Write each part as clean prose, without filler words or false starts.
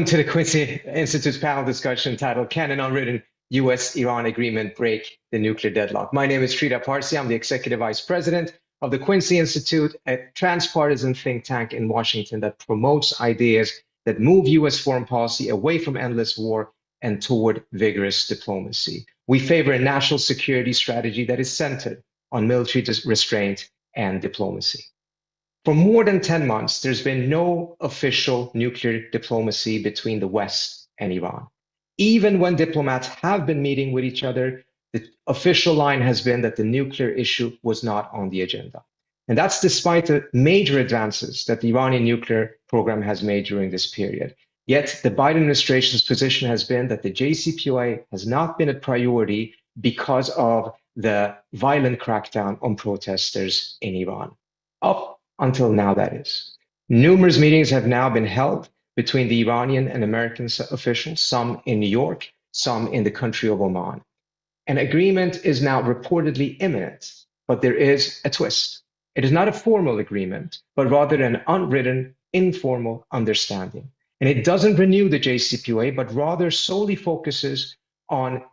To the Quincy Institute's panel discussion titled Can an Unwritten U.S.-Iran Agreement Break the Nuclear Deadlock? My name is Trita Parsi. I'm the Executive Vice President of the Quincy Institute, a transpartisan think tank in Washington that promotes ideas that move U.S. foreign policy away from endless war and toward vigorous diplomacy. We favor a national security strategy that is centered on military restraint and diplomacy. For more than 10 months, there's been no official nuclear diplomacy between the West and Iran. Even when diplomats have been meeting with each other, the official line has been that the nuclear issue was not on the agenda. And that's despite the major advances that the Iranian nuclear program has made during this period. Yet the Biden administration's position has been that the JCPOA has not been a priority because of the violent crackdown on protesters in Iran. Up until now, that is. Numerous meetings have now been held between the Iranian and American officials, some in New York, some in the country of Oman. An agreement is now reportedly imminent, but there is a twist. It is not a formal agreement, but rather an unwritten, informal understanding. And it doesn't renew the JCPOA, but rather solely focuses on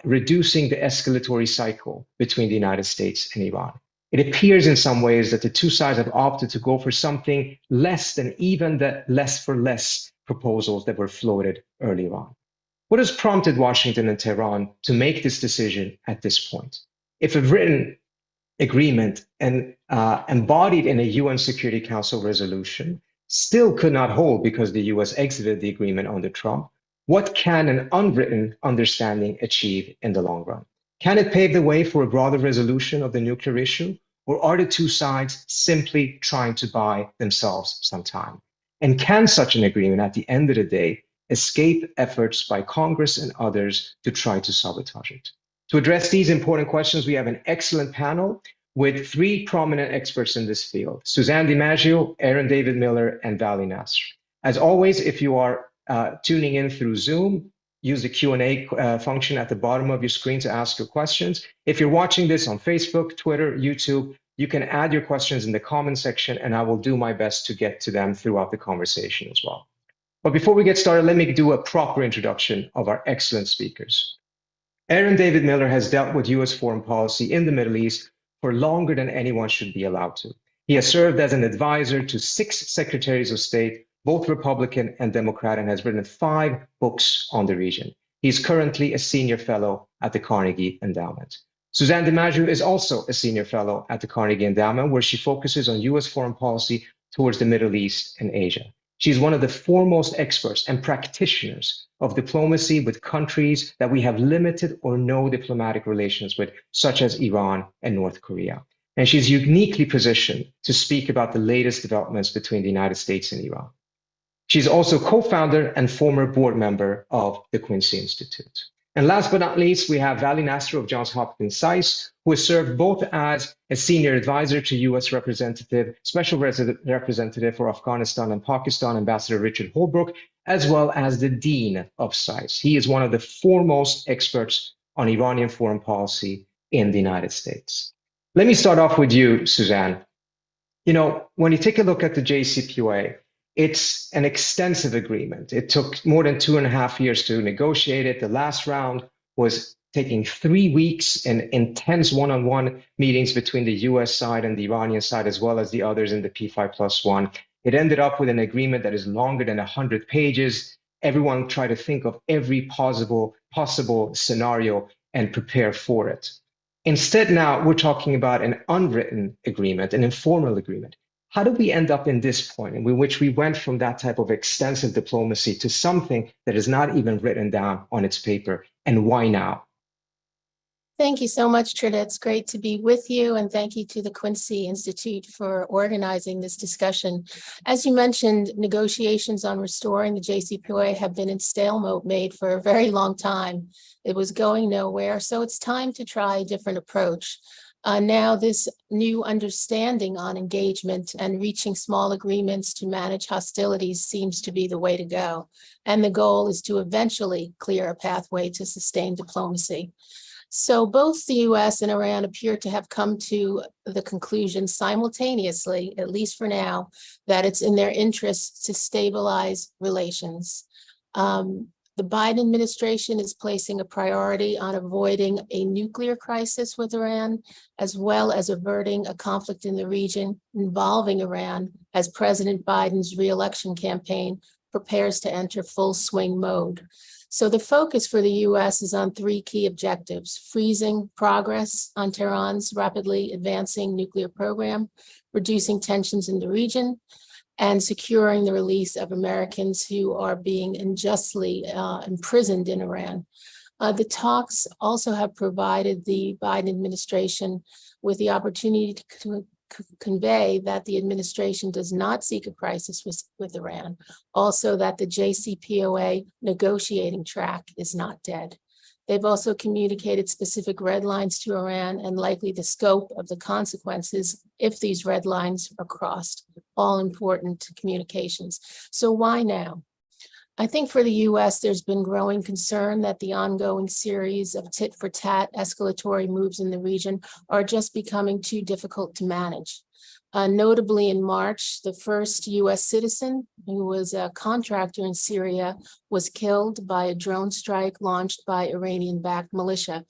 reducing the escalatory cycle between the United States and Iran. It appears in some ways that the two sides have opted to go for something less than even the less for less proposals that were floated earlier on. What has prompted Washington and Tehran to make this decision at this point? If a written agreement and embodied in a UN Security Council resolution still could not hold because the US exited the agreement under Trump, what can an unwritten understanding achieve in the long run? Can it pave the way for a broader resolution of the nuclear issue? Or are the two sides simply trying to buy themselves some time? And can such an agreement, at the end of the day, escape efforts by Congress and others to try to sabotage it? To address these important questions, we have an excellent panel with three prominent experts in this field: Suzanne DiMaggio, Aaron David Miller, and Vali Nasr. As always, if you are tuning in through Zoom, use the Q&A function at the bottom of your screen to ask your questions. If you're watching this on Facebook, Twitter, YouTube, you can add your questions in the comment section, and I will do my best to get to them throughout the conversation as well. But before we get started, let me do a proper introduction of our excellent speakers. Aaron David Miller has dealt with U.S. foreign policy in the Middle East for longer than anyone should be allowed to. He has served as an advisor to 6 secretaries of state, both Republican and Democrat, and has written 5 books on the region. He's currently a senior fellow at the Carnegie Endowment. Suzanne DiMaggio is also a senior fellow at the Carnegie Endowment, where she focuses on U.S. foreign policy towards the Middle East and Asia. She's one of the foremost experts and practitioners of diplomacy with countries that we have limited or no diplomatic relations with, such as Iran and North Korea. And she's uniquely positioned to speak about the latest developments between the United States and Iran. She's also co-founder and former board member of the Quincy Institute. And last but not least, we have Vali Nasr of Johns Hopkins, who has served both as a senior advisor to U.S. Special Representative for Afghanistan and Pakistan, Ambassador Richard Holbrooke, as well as the Dean of SAIS. He is one of the foremost experts on Iranian foreign policy in the United States. Let me start off with you, Suzanne. You know, when you take a look at the JCPOA, it's an extensive agreement. It took more than 2.5 years to negotiate it. The last round was taking 3 weeks in intense one-on-one meetings between the US side and the Iranian side, as well as the others in the P5+1. It ended up with an agreement that is longer than 100 pages. Everyone tried to think of every possible scenario and prepare for it. Instead, now we're talking about an unwritten agreement, an informal agreement. How did we end up in this point in which we went from that type of extensive diplomacy to something that is not even written down on its paper, and why now? Thank you so much, Trita. It's great to be with you, and thank you to the Quincy Institute for organizing this discussion. As you mentioned, negotiations on restoring the JCPOA have been in stalemate for a very long time. It was going nowhere, so it's time to try a different approach. Now this new understanding on engagement and reaching small agreements to manage hostilities seems to be the way to go. And the goal is to eventually clear a pathway to sustained diplomacy. So both the US and Iran appear to have come to the conclusion simultaneously, at least for now, that it's in their interests to stabilize relations. The Biden administration is placing a priority on avoiding a nuclear crisis with Iran, as well as averting a conflict in the region involving Iran as President Biden's re-election campaign prepares to enter full swing mode. So the focus for the U.S. is on three key objectives: freezing progress on Tehran's rapidly advancing nuclear program, reducing tensions in the region, and securing the release of Americans who are being unjustly imprisoned in Iran. The talks also have provided the Biden administration with the opportunity to convey that the administration does not seek a crisis with Iran, also that the JCPOA negotiating track is not dead. They've also communicated specific red lines to Iran and likely the scope of the consequences if these red lines are crossed, all important communications. So why now? I think for the US, there's been growing concern that the ongoing series of tit-for-tat escalatory moves in the region are just becoming too difficult to manage. Notably in March, the first US citizen who was a contractor in Syria was killed by a drone strike launched by Iranian-backed militia.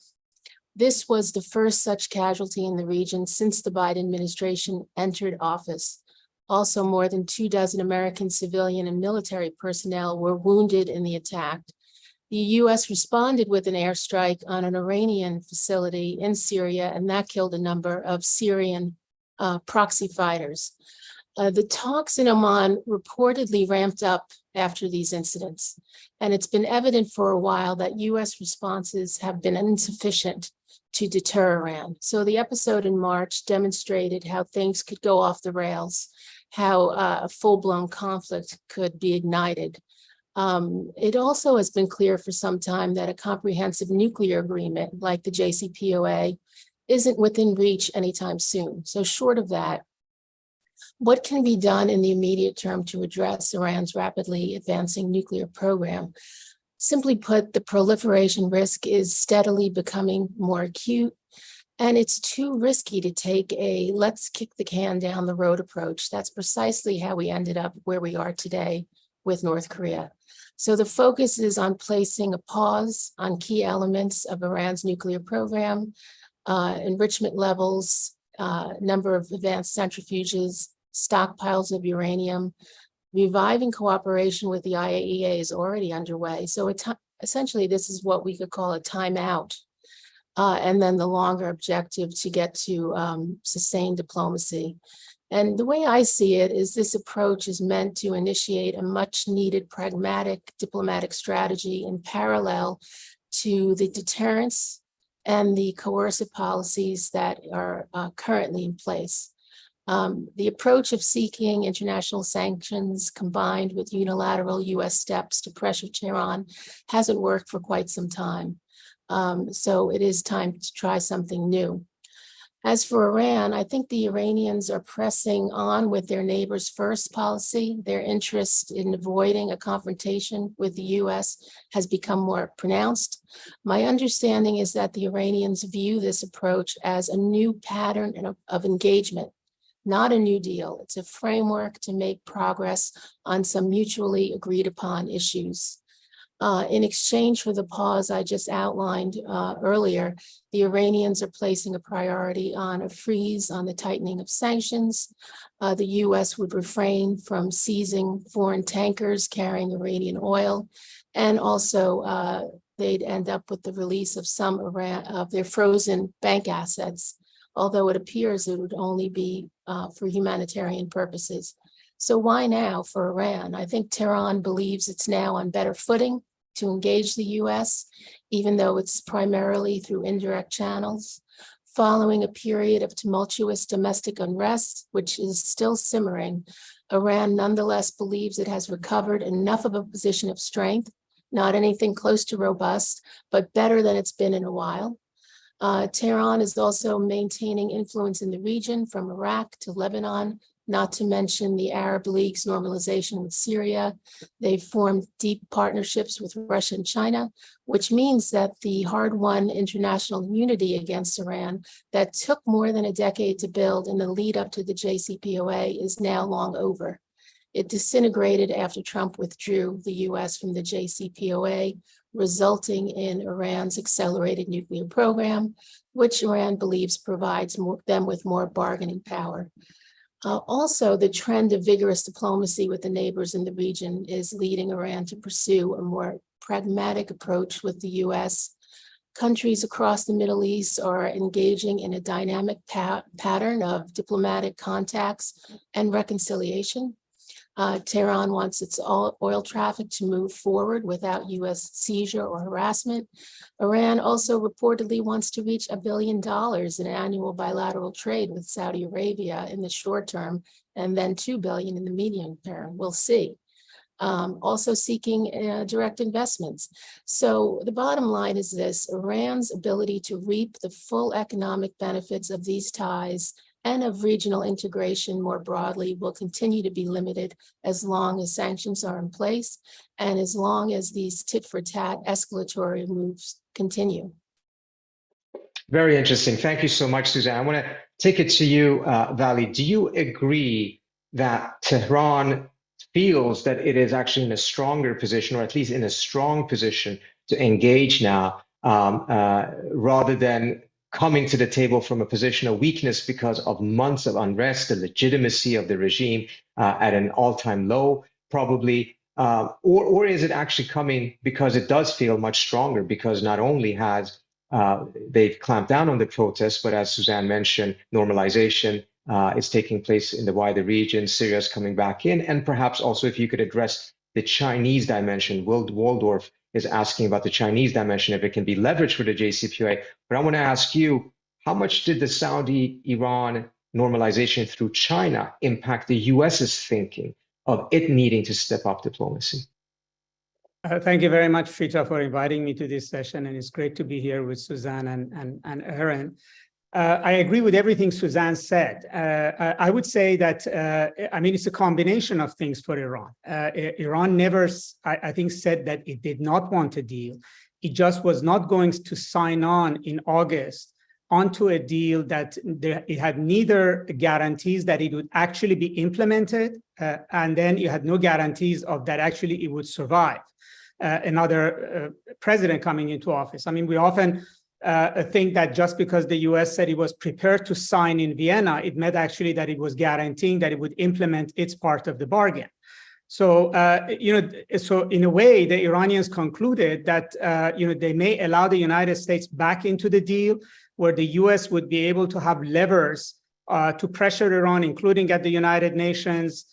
This was the first such casualty in the region since the Biden administration entered office. Also, more than 24 American civilian and military personnel were wounded in the attack. The US responded with an airstrike on an Iranian facility in Syria, and that killed a number of Syrian proxy fighters. The talks in Oman reportedly ramped up after these incidents, and it's been evident for a while that US responses have been insufficient to deter Iran. So the episode in March demonstrated how things could go off the rails, how a full-blown conflict could be ignited. It also has been clear for some time that a comprehensive nuclear agreement like the JCPOA isn't within reach anytime soon. So short of that, what can be done in the immediate term to address Iran's rapidly advancing nuclear program? Simply put, the proliferation risk is steadily becoming more acute, and it's too risky to take a let's kick the can down the road approach. That's precisely how we ended up where we are today with North Korea. So the focus is on placing a pause on key elements of Iran's nuclear program, enrichment levels, number of advanced centrifuges, stockpiles of uranium. Reviving cooperation with the IAEA is already underway. So essentially, this is what we could call a timeout. And then the longer objective to get to sustained diplomacy. And the way I see it is this approach is meant to initiate a much needed pragmatic diplomatic strategy in parallel to the deterrence and the coercive policies that are currently in place. The approach of seeking international sanctions combined with unilateral US steps to pressure Tehran hasn't worked for quite some time. So it is time to try something new. As for Iran, I think the Iranians are pressing on with their neighbors first policy. Their interest in avoiding a confrontation with the US has become more pronounced. My understanding is that the Iranians view this approach as a new pattern of engagement, not a new deal. It's a framework to make progress on some mutually agreed upon issues. In exchange for the pause I just outlined earlier, the Iranians are placing a priority on a freeze on the tightening of sanctions. The US would refrain from seizing foreign tankers carrying Iranian oil, and also they'd end up with the release of some of their frozen bank assets, although it appears it would only be for humanitarian purposes. So why now for Iran? I think Tehran believes it's now on better footing to engage the US, even though it's primarily through indirect channels. Following a period of tumultuous domestic unrest, which is still simmering, Iran nonetheless believes it has recovered enough of a position of strength, not anything close to robust, but better than it's been in a while. Tehran is also maintaining influence in the region from Iraq to Lebanon, not to mention the Arab League's normalization with Syria. They've formed deep partnerships with Russia and China, which means that the hard-won international unity against Iran that took more than a decade to build in the lead up to the JCPOA is now long over. It disintegrated after Trump withdrew the US from the JCPOA, resulting in Iran's accelerated nuclear program, which Iran believes provides them with more bargaining power. Also, the trend of vigorous diplomacy with the neighbors in the region is leading Iran to pursue a more pragmatic approach with the US. Countries across the Middle East are engaging in a dynamic pattern of diplomatic contacts and reconciliation. Tehran wants its oil traffic to move forward without US seizure or harassment. Iran also reportedly wants to reach $1 billion in annual bilateral trade with Saudi Arabia in the short term, and then $2 billion in the medium term. We'll see. Also seeking direct investments. So the bottom line is this: Iran's ability to reap the full economic benefits of these ties and of regional integration more broadly will continue to be limited as long as sanctions are in place and as long as these tit-for-tat escalatory moves continue. Very interesting. Thank you so much, Suzanne. I want to take it to you, Vali. Do you agree that Tehran feels that it is actually in a stronger position, or at least in a strong position, to engage now, rather than coming to the table from a position of weakness because of months of unrest, the legitimacy of the regime at an all-time low, probably, or is it actually coming because it does feel much stronger, because not only has they've clamped down on the protests, but as Suzanne mentioned, normalization is taking place in the wider region, Syria is coming back in, and perhaps also if you could address the Chinese dimension. Waldorf is asking about the Chinese dimension, if it can be leveraged for the JCPOA. But I want to ask you, how much did the Saudi-Iran normalization through China impact the US's thinking of it needing to step up diplomacy? Thank you very much, Trita, for inviting me to this session. And it's great to be here with Suzanne and Aaron. I agree with everything Suzanne said. I would say that, I mean, it's a combination of things for Iran. Iran never, I think, said that it did not want a deal. It just was not going to sign on in August onto a deal that it had neither guarantees that it would actually be implemented, and then it had no guarantees of that actually it would survive another president coming into office. I mean, we often think that just because the US said it was prepared to sign in Vienna, it meant actually that it was guaranteeing that it would implement its part of the bargain. So, so in a way, the Iranians concluded that, they may allow the United States back into the deal, where the US would be able to have levers to pressure Iran, including at the United Nations,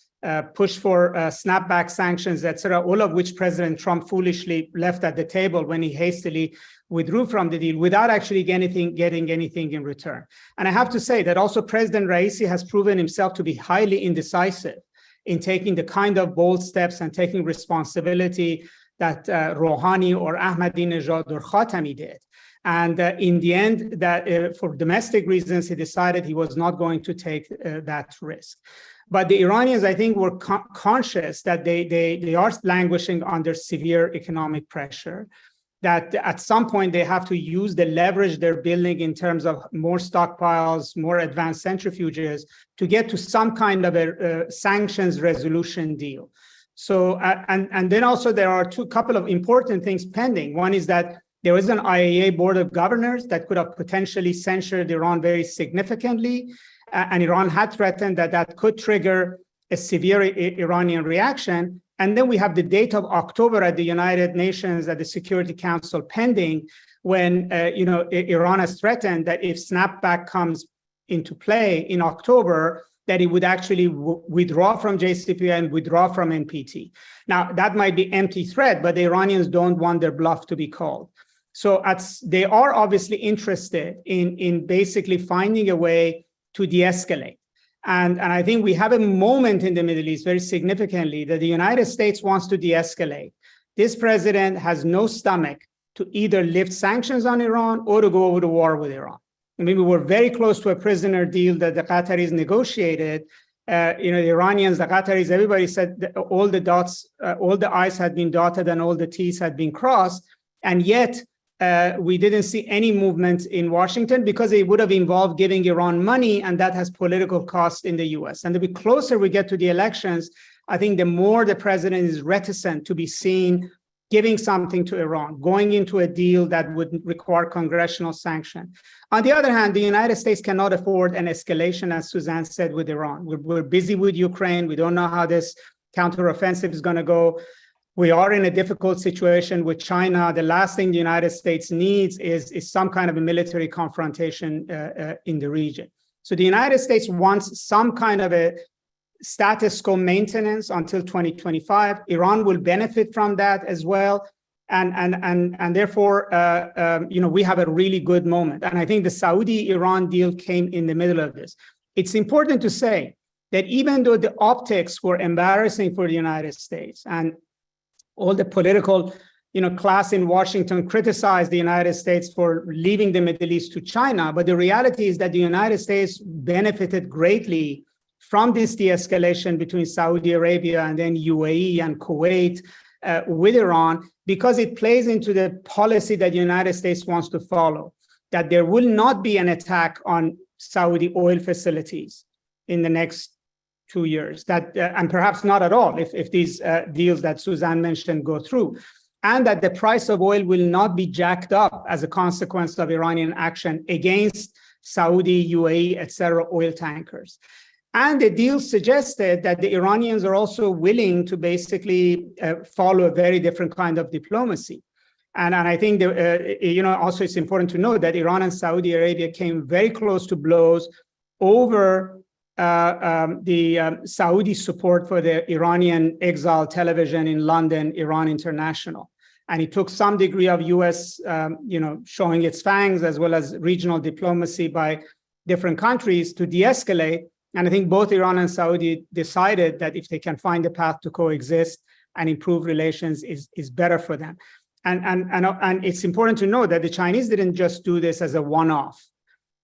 push for snapback sanctions, et cetera, all of which President Trump foolishly left at the table when he hastily withdrew from the deal without actually getting anything in return. And I have to say that also President Raisi has proven himself to be highly indecisive in taking the kind of bold steps and taking responsibility that Rouhani or Ahmadinejad or Khatami did. And in the end, that for domestic reasons, he decided he was not going to take that risk. But the Iranians, I think, were conscious that they are languishing under severe economic pressure, that at some point they have to use the leverage they're building in terms of more stockpiles, more advanced centrifuges to get to some kind of a sanctions resolution deal. So, and then also there are couple of important things pending. One is that there is an IAEA board of governors that could have potentially censured Iran very significantly. And Iran had threatened that that could trigger a severe Iranian reaction. And then we have the date of October at the United Nations at the Security Council pending, when Iran has threatened that if snapback comes into play in October, that it would actually withdraw from JCPOA and withdraw from NPT. Now, that might be empty threat, but the Iranians don't want their bluff to be called. So they are obviously interested in basically finding a way to de-escalate. And I think we have a moment in the Middle East very significantly that the United States wants to de-escalate. This president has no stomach to either lift sanctions on Iran or to go over to war with Iran. I mean, we were very close to a prisoner deal that the Qataris negotiated. The Iranians, the Qataris, everybody said that all the dots, all the I's had been dotted and all the T's had been crossed. And yet, we didn't see any movement in Washington because it would have involved giving Iran money, and that has political cost in the US. And the closer we get to the elections, I think the more the president is reticent to be seen giving something to Iran, going into a deal that would require congressional sanction. On the other hand, the United States cannot afford an escalation, as Suzanne said, with Iran. We're busy with Ukraine. We don't know how this counteroffensive is going to go. We are in a difficult situation with China. The last thing the United States needs is some kind of a military confrontation in the region. So the United States wants some kind of a status quo maintenance until 2025. Iran will benefit from that as well. And therefore, we have a really good moment. And I think the Saudi-Iran deal came in the middle of this. It's important to say that even though the optics were embarrassing for the United States and all the political class in Washington criticized the United States for leaving the Middle East to China, but the reality is that the United States benefited greatly from this de-escalation between Saudi Arabia and then UAE and Kuwait with Iran, because it plays into the policy that the United States wants to follow, that there will not be an attack on Saudi oil facilities in the next 2 years, and perhaps not at all if these deals that Suzanne mentioned go through, and that the price of oil will not be jacked up as a consequence of Iranian action against Saudi, UAE, etc. oil tankers. And the deal suggested that the Iranians are also willing to basically follow a very different kind of diplomacy. And I think, also it's important to note that Iran and Saudi Arabia came very close to blows over the Saudi support for the Iranian exile television in London, Iran International. And it took some degree of US, showing its fangs, as well as regional diplomacy by different countries to de-escalate. And I think both Iran and Saudi decided that if they can find a path to coexist and improve relations is better for them. And it's important to know that the Chinese didn't just do this as a one-off.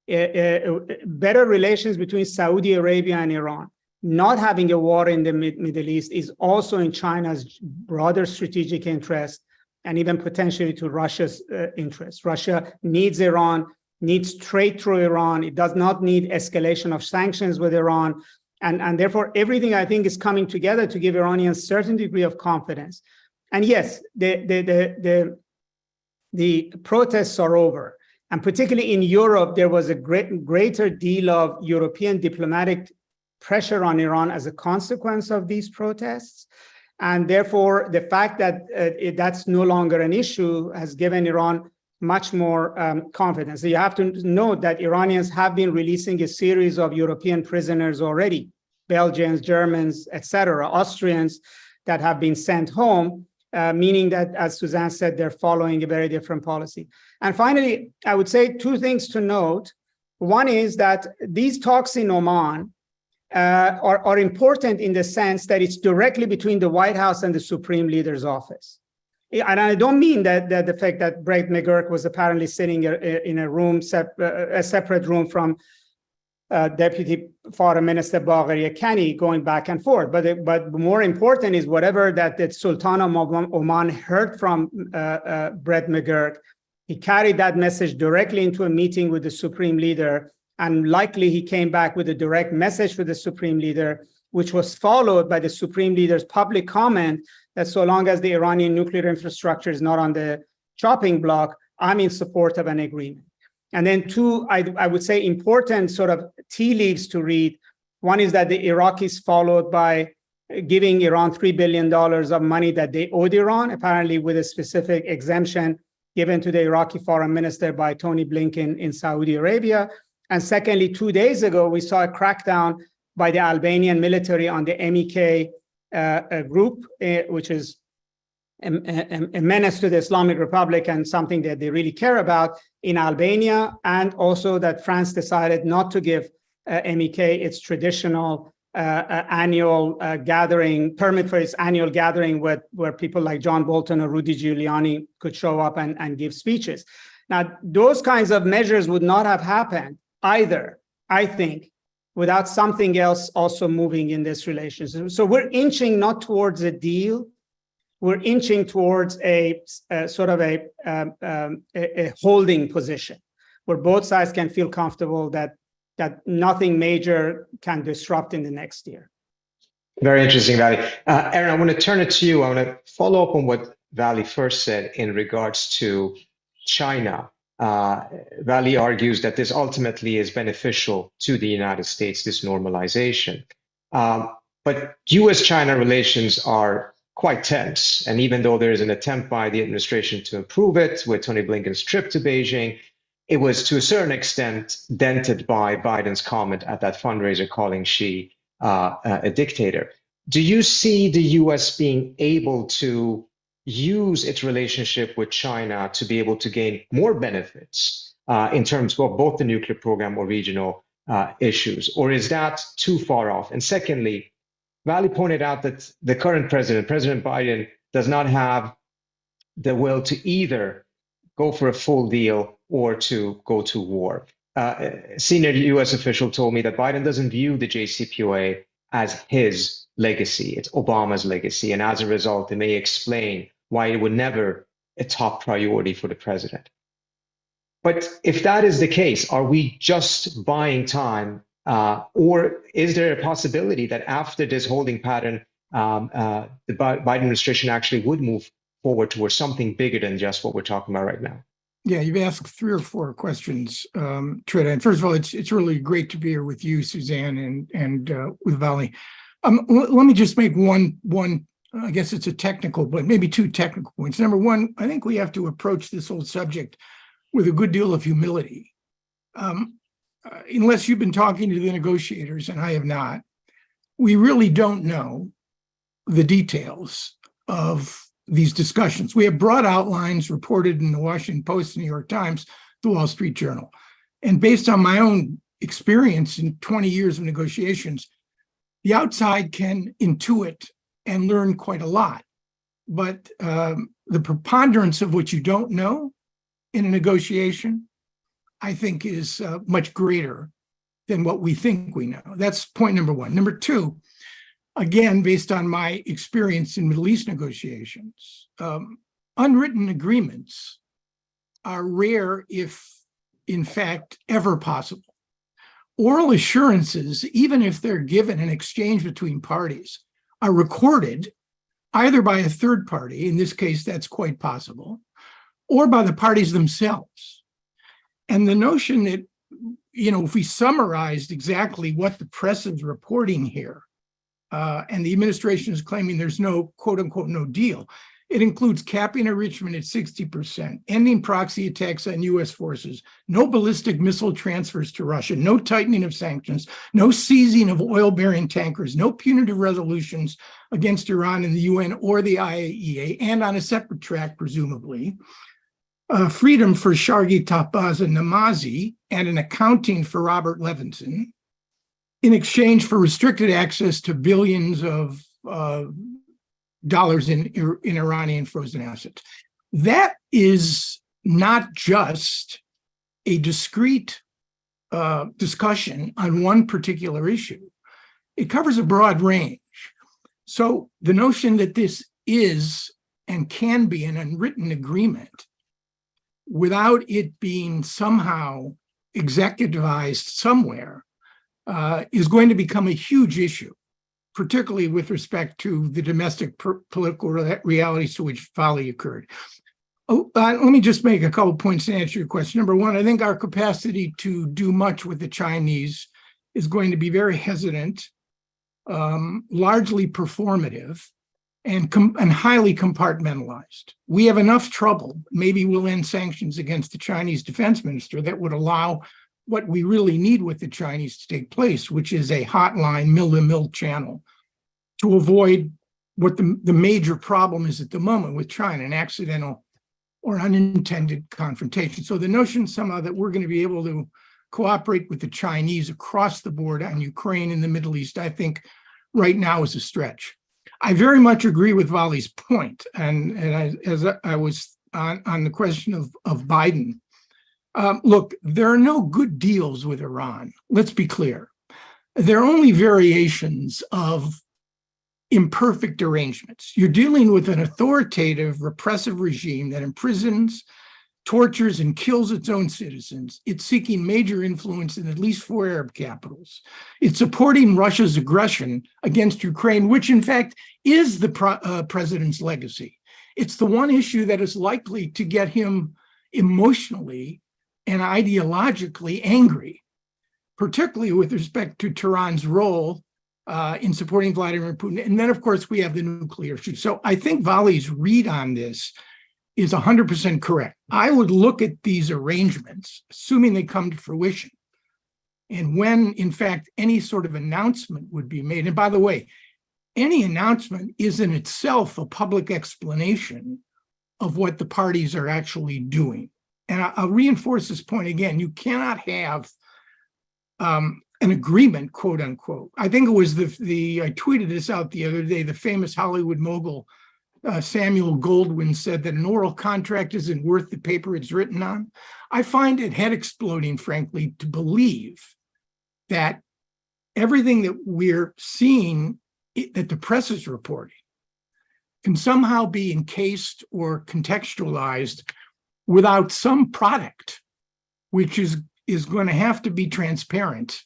Better relations between Saudi Arabia and Iran, not having a war in the Middle East, is also in China's broader strategic interest and even potentially to Russia's interest. Russia needs Iran, needs trade through Iran. It does not need escalation of sanctions with Iran. And therefore, everything I think is coming together to give Iranians a certain degree of confidence. And yes, the protests are over. And particularly in Europe, there was a greater deal of European diplomatic pressure on Iran as a consequence of these protests. And therefore, the fact that that's no longer an issue has given Iran much more confidence. So you have to note that Iranians have been releasing a series of European prisoners already, Belgians, Germans, etc., Austrians that have been sent home, meaning that, as Suzanne said, they're following a very different policy. And finally, I would say two things to note. One is that these talks in Oman are important in the sense that it's directly between the White House and the Supreme Leader's office. And I don't mean that the fact that Brett McGurk was apparently sitting in a room, a separate room from Deputy Foreign Minister Bagheri Kani going back and forth. But more important is whatever that the Sultan of Oman heard from Brett McGurk, he carried that message directly into a meeting with the Supreme Leader, and likely he came back with a direct message for the Supreme Leader, which was followed by the Supreme Leader's public comment that so long as the Iranian nuclear infrastructure is not on the chopping block, I'm in support of an agreement. And then two, I would say important sort of tea leaves to read. One is that the Iraqis followed by giving Iran $3 billion of money that they owed Iran, apparently with a specific exemption given to the Iraqi foreign minister by Tony Blinken in Saudi Arabia. And secondly, 2 days ago, we saw a crackdown by the Albanian military on the MEK group, which is a menace to the Islamic Republic and something that they really care about in Albania, and also that France decided not to give MEK its traditional annual gathering, permit for its annual gathering where people like John Bolton or Rudy Giuliani could show up and give speeches. Now, those kinds of measures would not have happened either, I think, without something else also moving in this relationship. So we're inching not towards a deal, we're inching towards a sort of a holding position where both sides can feel comfortable that nothing major can disrupt in the next year. Very interesting, Vali. Aaron, I want to turn it to you. I want to follow up on what Vali first said in regards to China. Vali argues that this ultimately is beneficial to the United States, this normalization. But US-China relations are quite tense. And even though there is an attempt by the administration to improve it with Tony Blinken's trip to Beijing, it was to a certain extent dented by Biden's comment at that fundraiser calling Xi a dictator. Do you see the US being able to use its relationship with China to be able to gain more benefits in terms of both the nuclear program or regional issues? Or is that too far off? And secondly, Vali pointed out that the current president, President Biden, does not have the will to either go for a full deal or to go to war. A senior US official told me that Biden doesn't view the JCPOA as his legacy, it's Obama's legacy. And as a result, it may explain why it would never a top priority for the president. But if that is the case, are we just buying time? Or is there a possibility that after this holding pattern, the Biden administration actually would move forward towards something bigger than just what we're talking about right now? Yeah, you've asked 3 or 4 questions, Trita. And first of all, it's really great to be here with you, Suzanne, and with Vali. Let me just make one. I guess it's a technical, but maybe 2 technical points. Number one, I think we have to approach this whole subject with a good deal of humility. Unless you've been talking to the negotiators, and I have not, we really don't know the details of these discussions. We have broad outlines reported in the Washington Post, the New York Times, the Wall Street Journal. And based on my own experience in 20 years of negotiations, the outside can intuit and learn quite a lot. But the preponderance of what you don't know in a negotiation, I think, is much greater than what we think we know. That's point number one. Number two, again, based on my experience in Middle East negotiations, unwritten agreements are rare, if in fact ever possible. Oral assurances, even if they're given in exchange between parties, are recorded either by a third party, in this case that's quite possible, or by the parties themselves. And the notion that, if we summarized exactly what the press is reporting here, and the administration is claiming there's no, quote unquote, no deal. It includes capping enrichment at 60%, ending proxy attacks on US forces, no ballistic missile transfers to Russia, no tightening of sanctions, no seizing of oil-bearing tankers, no punitive resolutions against Iran in the UN or the IAEA, and on a separate track, presumably, freedom for Shargi Tahbaz and Namazi, and an accounting for Robert Levinson, in exchange for restricted access to billions of dollars in Iranian frozen assets. That is not just a discrete discussion on one particular issue. It covers a broad range. So the notion that this is and can be an unwritten agreement without it being somehow executivized somewhere is going to become a huge issue, particularly with respect to the domestic political realities to which Vali occurred. Let me just make a couple points to answer your question. Number one, I think our capacity to do much with the Chinese is going to be very hesitant, largely performative, and highly compartmentalized. We have enough trouble, maybe we'll end sanctions against the Chinese defense minister that would allow what we really need with the Chinese to take place, which is a hotline, mill-to-mill channel, to avoid what the major problem is at the moment with China, an accidental or unintended confrontation. So the notion somehow that we're going to be able to cooperate with the Chinese across the board on Ukraine and the Middle East, I think right now is a stretch. I very much agree with Vali's point, and as I was on the question of Biden. Look, there are no good deals with Iran. Let's be clear. They're only variations of imperfect arrangements. You're dealing with an authoritative, repressive regime that imprisons, tortures and kills its own citizens. It's seeking major influence in at least 4 Arab capitals. It's supporting Russia's aggression against Ukraine, which in fact is the president's legacy. It's the one issue that is likely to get him emotionally and ideologically angry, particularly with respect to Tehran's role in supporting Vladimir Putin. And then, of course, we have the nuclear issue. So I think Vali's read on this is 100% correct. I would look at these arrangements, assuming they come to fruition, and when, in fact, any sort of announcement would be made. And by the way, any announcement is in itself a public explanation of what the parties are actually doing. And I'll reinforce this point again. You cannot have an agreement, quote unquote. I think it was I tweeted this out the other day, the famous Hollywood mogul, Samuel Goldwyn, said that an oral contract isn't worth the paper it's written on. I find it head exploding, frankly, to believe that everything that we're seeing that the press is reporting can somehow be encased or contextualized without some product, which is going to have to be transparent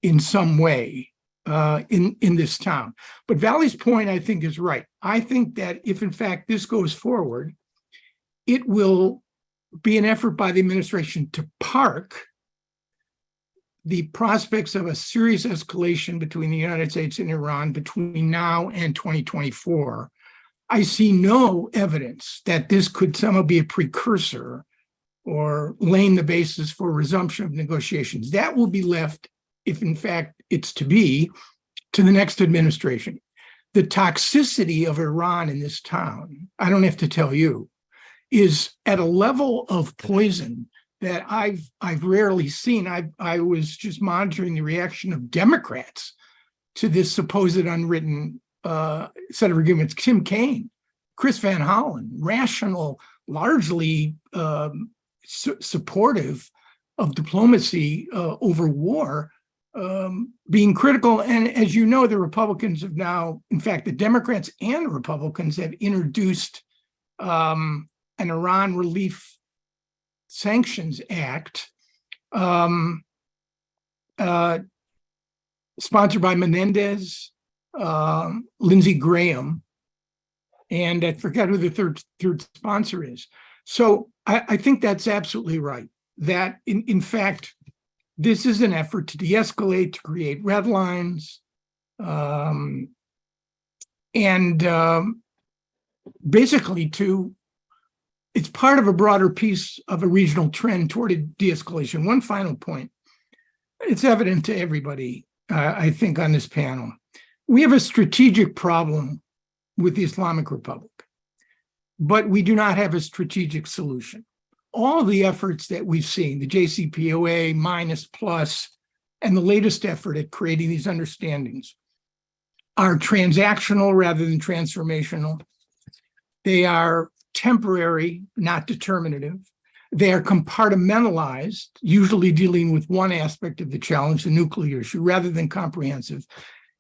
in some way in this town. But Vali's point, I think, is right. I think that if, in fact, this goes forward, it will be an effort by the administration to park the prospects of a serious escalation between the United States and Iran between now and 2024. I see no evidence that this could somehow be a precursor or laying the basis for resumption of negotiations. That will be left, if in fact it's to be, to the next administration. The toxicity of Iran in this town, I don't have to tell you, is at a level of poison that I've rarely seen. I was just monitoring the reaction of Democrats to this supposed unwritten set of agreements. Tim Kaine, Chris Van Hollen, rational, largely supportive of diplomacy over war, being critical. And as you know, the Republicans have now, in fact, the Democrats and Republicans have introduced an Iran Relief Sanctions Act sponsored by Menendez, Lindsey Graham, and I forgot who the third sponsor is. So I think that's absolutely right, that in fact, this is an effort to de-escalate, to create red lines, and basically it's part of a broader piece of a regional trend toward a de-escalation. One final point. It's evident to everybody, I think, on this panel. We have a strategic problem with the Islamic Republic, but we do not have a strategic solution. All of the efforts that we've seen, the JCPOA, minus, plus, and the latest effort at creating these understandings are transactional rather than transformational. They are temporary, not determinative. They are compartmentalized, usually dealing with one aspect of the challenge, the nuclear issue, rather than comprehensive.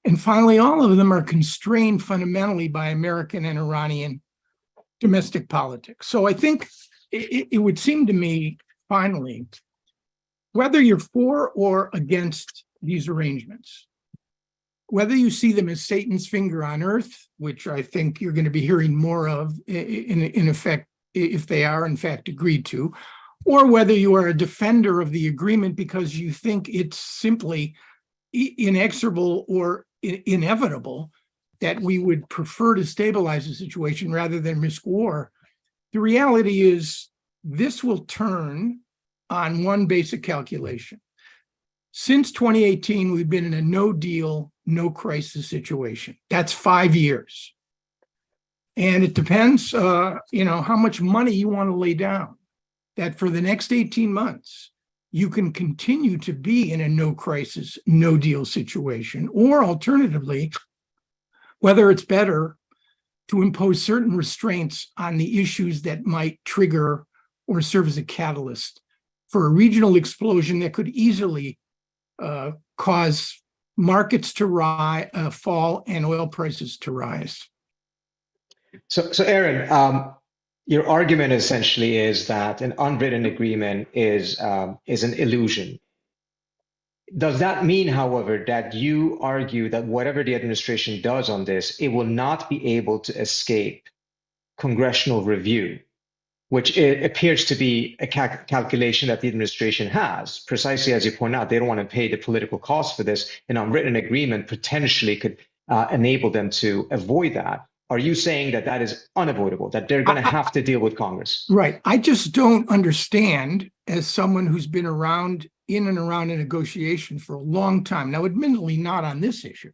And finally, all of them are constrained fundamentally by American and Iranian domestic politics. So I think it would seem to me, finally, whether you're for or against these arrangements, whether you see them as Satan's finger on earth, which I think you're going to be hearing more of in effect, if they are in fact agreed to, or whether you are a defender of the agreement because you think it's simply inexorable or inevitable that we would prefer to stabilize the situation rather than risk war. The reality is this will turn on one basic calculation. Since 2018, we've been in a no deal, no crisis situation. That's 5 years. And it depends, how much money you want to lay down, that for the next 18 months, you can continue to be in a no crisis, no deal situation, or alternatively, whether it's better to impose certain restraints on the issues that might trigger or serve as a catalyst for a regional explosion that could easily cause markets to fall and oil prices to rise. So Aaron, Your argument essentially is that an unwritten agreement is an illusion. Does that mean, however, that you argue that whatever the administration does on this, it will not be able to escape congressional review, which it appears to be a calculation that the administration has? Precisely as you point out, they don't want to pay the political cost for this. An unwritten agreement potentially could enable them to avoid that. Are you saying that that is unavoidable, that they're going to have to deal with Congress? Right. I just don't understand, as someone who's been around in and around a negotiation for a long time, now admittedly not on this issue,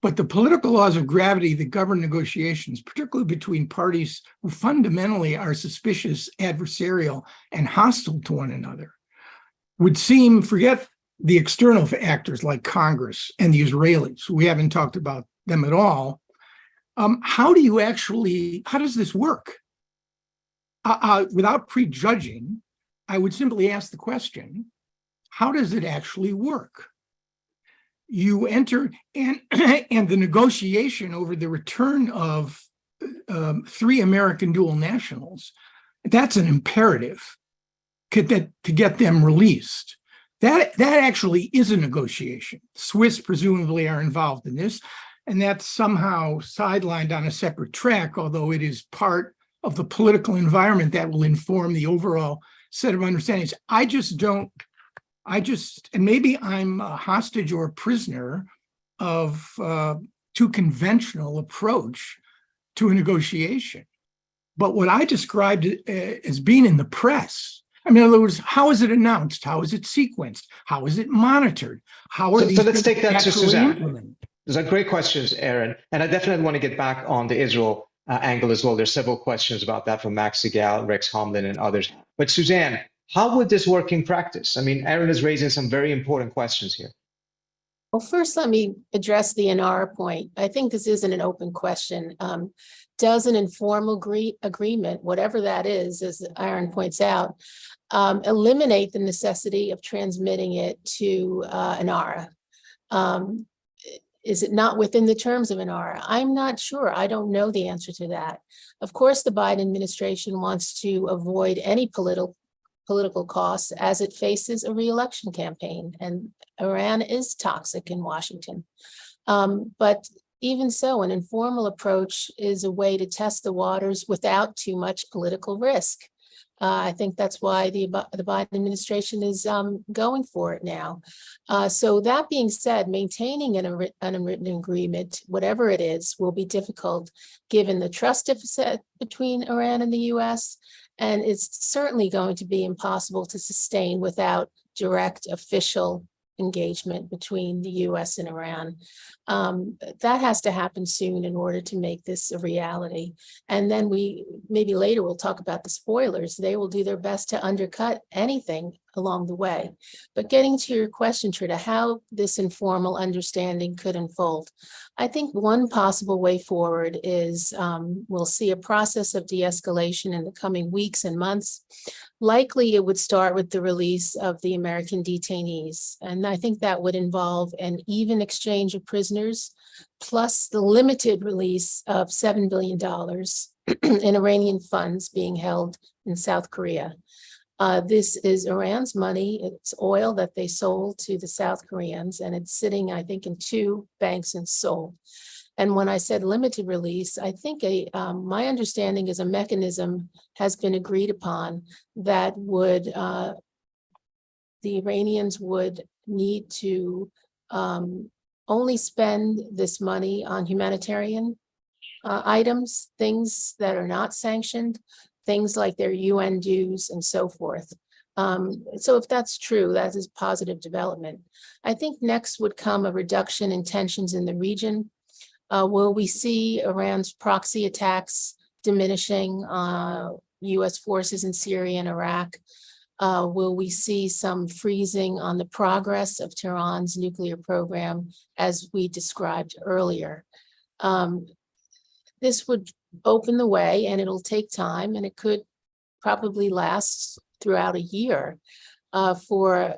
but the political laws of gravity that govern negotiations, particularly between parties who fundamentally are suspicious, adversarial, and hostile to one another, would seem, forget the external actors like Congress and the Israelis, we haven't talked about them at all. How does this work? Without prejudging, I would simply ask the question, how does it actually work? You enter, and the negotiation over the return of 3 American dual nationals, that's an imperative to get them released. That actually is a negotiation. Swiss presumably are involved in this, and that's somehow sidelined on a separate track, although it is part of the political environment that will inform the overall set of understandings. And maybe I'm a hostage or a prisoner of too conventional approach to a negotiation. But what I described as being in the press, I mean, in other words, how is it announced? How is it sequenced? How is it monitored? How are these so let's take that to Suzanne. implemented? Those are great questions, Aaron. And I definitely want to get back on the Israel angle as well. There's several questions about that from Max Segal, Rex Homlin, and others. But Suzanne, how would this work in practice? I mean, Aaron is raising some very important questions here. Well, first, let me address the NR point. I think this isn't an open question. Does an informal agreement, whatever that is, as Aaron points out, eliminate the necessity of transmitting it to NARA? Is it not within the terms of NARA? I'm not sure. I don't know the answer to that. Of course, the Biden administration wants to avoid any political costs as it faces a re-election campaign, and Iran is toxic in Washington. But even so, an informal approach is a way to test the waters without too much political risk. I think that's why the Biden administration is going for it now. So that being said, maintaining an unwritten agreement, whatever it is, will be difficult given the trust deficit between Iran and the U.S., and it's certainly going to be impossible to sustain without direct official engagement between the U.S. and Iran. That has to happen soon in order to make this a reality. And then maybe later we'll talk about the spoilers. They will do their best to undercut anything along the way. But getting to your question, Trita, how this informal understanding could unfold. I think one possible way forward is we'll see a process of de-escalation in the coming weeks and months. Likely it would start with the release of the American detainees. And I think that would involve an even exchange of prisoners, plus the limited release of $7 billion in Iranian funds being held in South Korea. This is Iran's money. It's oil that they sold to the South Koreans, and it's sitting, I think, in 2 banks in Seoul. And when I said limited release, I think my understanding is a mechanism has been agreed upon that would, the Iranians would need to only spend this money on humanitarian items, things that are not sanctioned, things like their UN dues and so forth. So if that's true, that is positive development. I think next would come a reduction in tensions in the region. Will we see Iran's proxy attacks diminishing, US forces in Syria and Iraq? Will we see some freezing on the progress of Tehran's nuclear program, as we described earlier? This would open the way, and it'll take time, and it could probably last throughout a year for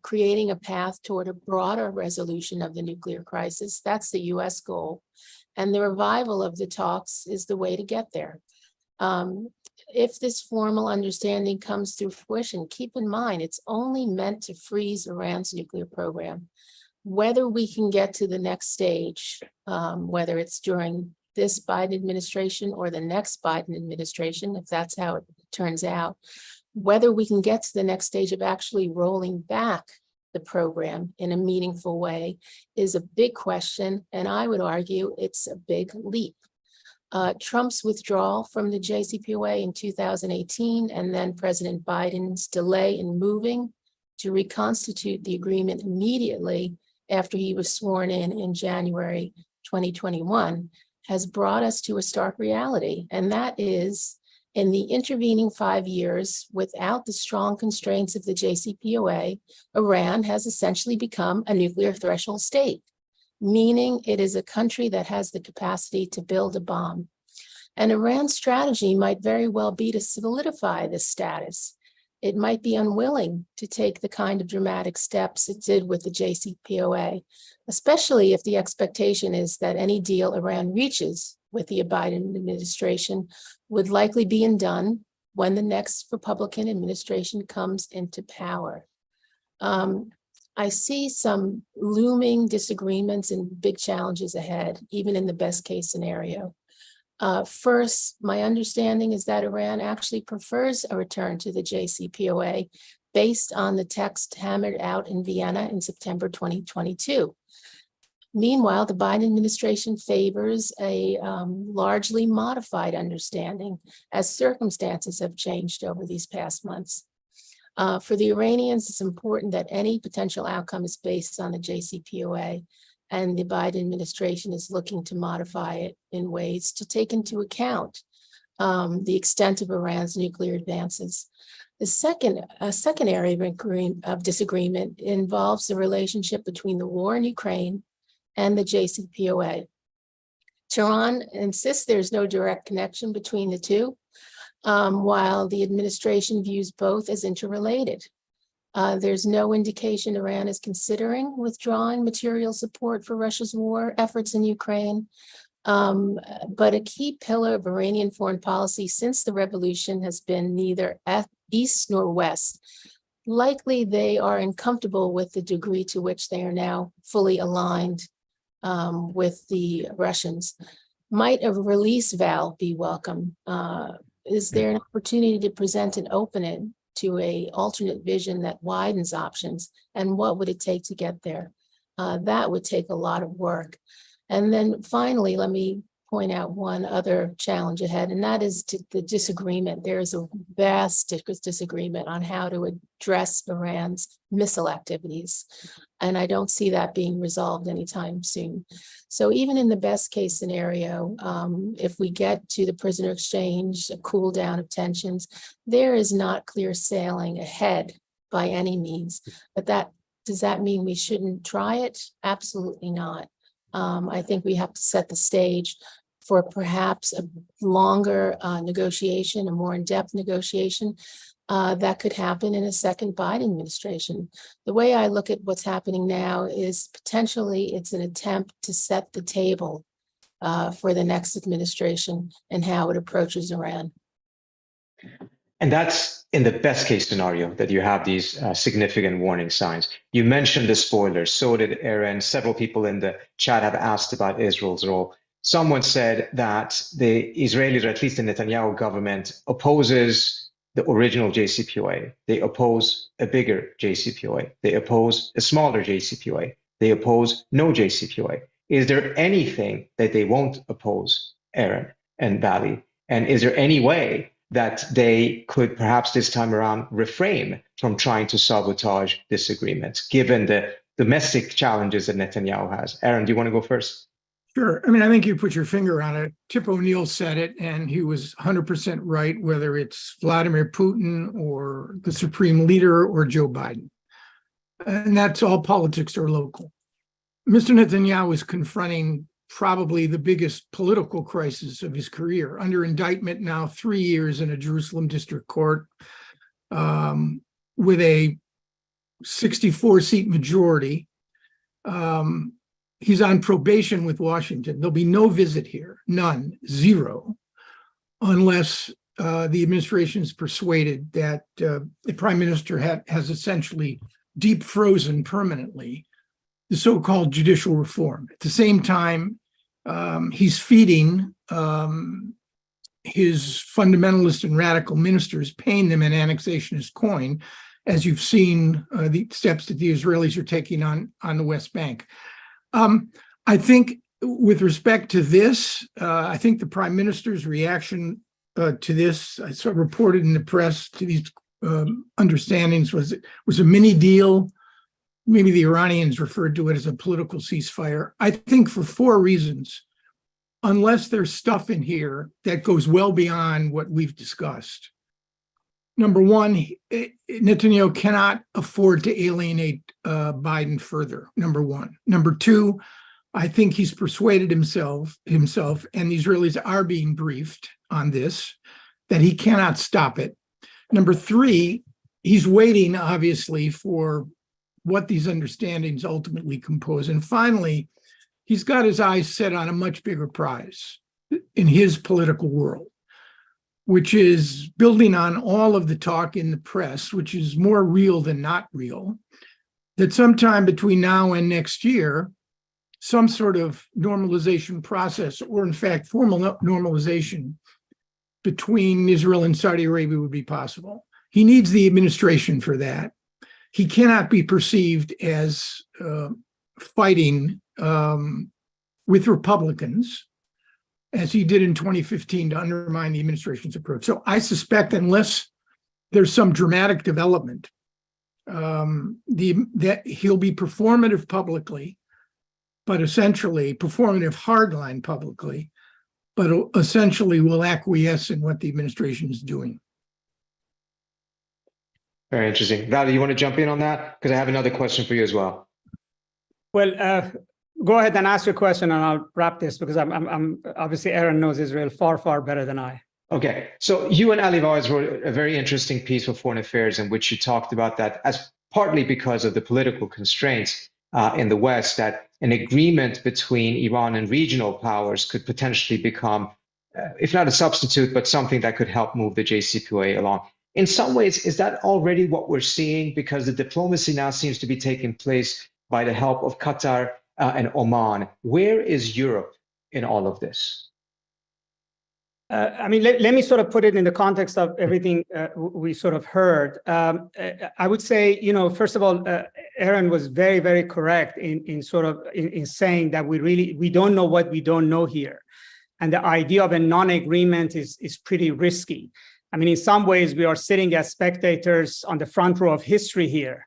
creating a path toward a broader resolution of the nuclear crisis. That's the US goal. And the revival of the talks is the way to get there. If this formal understanding comes to fruition, keep in mind, it's only meant to freeze Iran's nuclear program. Whether we can get to the next stage, whether it's during this Biden administration or the next Biden administration, if that's how it turns out, whether we can get to the next stage of actually rolling back the program in a meaningful way is a big question, and I would argue it's a big leap. Trump's withdrawal from the JCPOA in 2018, and then President Biden's delay in moving to reconstitute the agreement immediately after he was sworn in January 2021, has brought us to a stark reality, and that is, in the intervening 5 years, without the strong constraints of the JCPOA, Iran has essentially become a nuclear threshold state, meaning it is a country that has the capacity to build a bomb. And Iran's strategy might very well be to solidify this status. It might be unwilling to take the kind of dramatic steps it did with the JCPOA, especially if the expectation is that any deal Iran reaches with the Biden administration would likely be undone when the next Republican administration comes into power. I see some looming disagreements and big challenges ahead, even in the best case scenario. First, my understanding is that Iran actually prefers a return to the JCPOA based on the text hammered out in Vienna in September 2022. Meanwhile, the Biden administration favors a largely modified understanding as circumstances have changed over these past months. For the Iranians, it's important that any potential outcome is based on the JCPOA, and the Biden administration is looking to modify it in ways to take into account the extent of Iran's nuclear advances. A second area of disagreement involves the relationship between the war in Ukraine and the JCPOA. Tehran insists there's no direct connection between the two, while the administration views both as interrelated. There's no indication Iran is considering withdrawing material support for Russia's war efforts in Ukraine. But a key pillar of Iranian foreign policy since the revolution has been neither east nor west. Likely they are uncomfortable with the degree to which they are now fully aligned with the Russians. Might a release valve be welcome? Is there an opportunity to present an opening to an alternate vision that widens options? And what would it take to get there? That would take a lot of work. And then finally, let me point out one other challenge ahead, and that is the disagreement. There is a vast disagreement on how to address Iran's missile activities. And I don't see that being resolved anytime soon. So even in the best case scenario, if we get to the prisoner exchange, a cool down of tensions, there is not clear sailing ahead by any means. But does that mean we shouldn't try it? Absolutely not. I think we have to set the stage for perhaps a longer negotiation, a more in-depth negotiation that could happen in a second Biden administration. The way I look at what's happening now is potentially it's an attempt to set the table for the next administration and how it approaches Iran. And that's in the best case scenario that you have these significant warning signs. You mentioned the spoilers, so did Aaron. Several people in the chat have asked about Israel's role. Someone said that the Israelis, or at least the Netanyahu government, opposes the original JCPOA. They oppose a bigger JCPOA. They oppose a smaller JCPOA. They oppose no JCPOA. Is there anything that they won't oppose, Aaron and Vali? And is there any way that they could perhaps this time around refrain from trying to sabotage this agreement, given the domestic challenges that Netanyahu has? Aaron, do you want to go first? Sure. I mean, I think you put your finger on it. Tip O'Neill said it, and he was 100% right, whether it's Vladimir Putin or the supreme leader or Joe Biden. And that's all politics are local. Mr. Netanyahu is confronting probably the biggest political crisis of his career, under indictment now 3 years in a Jerusalem district court with a 64-seat majority. He's on probation with Washington. There'll be no visit here, none, zero, unless the administration is persuaded that the prime minister has essentially deep frozen permanently the so-called judicial reform. At the same time, he's feeding his fundamentalist and radical ministers, paying them an annexationist coin, as you've seen the steps that the Israelis are taking on the West Bank. I think with respect to this, I think the prime minister's reaction to this, I saw reported in the press, to these understandings was a mini deal. Maybe the Iranians referred to it as a political ceasefire. I think for 4 reasons. Unless there's stuff in here that goes well beyond what we've discussed. Number one, Netanyahu cannot afford to alienate Biden further, number one. Number two, I think he's persuaded himself, and the Israelis are being briefed on this, that he cannot stop it. Number three, he's waiting, obviously, for what these understandings ultimately compose. And finally, he's got his eyes set on a much bigger prize in his political world, which is building on all of the talk in the press, which is more real than not real, that sometime between now and next year, some sort of normalization process, or in fact, formal normalization between Israel and Saudi Arabia would be possible. He needs the administration for that. He cannot be perceived as fighting with Republicans, as he did in 2015 to undermine the administration's approach. So I suspect, unless there's some dramatic development, that he'll be performative publicly, but essentially performative hardline publicly, but essentially will acquiesce in what the administration is doing. Very interesting. Vali, you want to jump in on that? Because I have another question for you as well. Well, go ahead and ask your question, and I'll wrap this, because I'm obviously Aaron knows Israel far better than I. Okay, so you and Ali Vaz wrote a very interesting piece for Foreign Affairs in which you talked about that as partly because of the political constraints in the West, that an agreement between Iran and regional powers could potentially become, if not a substitute, but something that could help move the JCPOA along. In some ways, is that already what we're seeing? Because the diplomacy now seems to be taking place by the help of Qatar and Oman. Where is Europe in all of this? I mean, let me sort of put it in the context of everything we sort of heard. I would say, first of all, Aaron was very correct in saying that we don't know what we don't know here. And the idea of a non-agreement is pretty risky. I mean, in some ways, we are sitting as spectators on the front row of history here.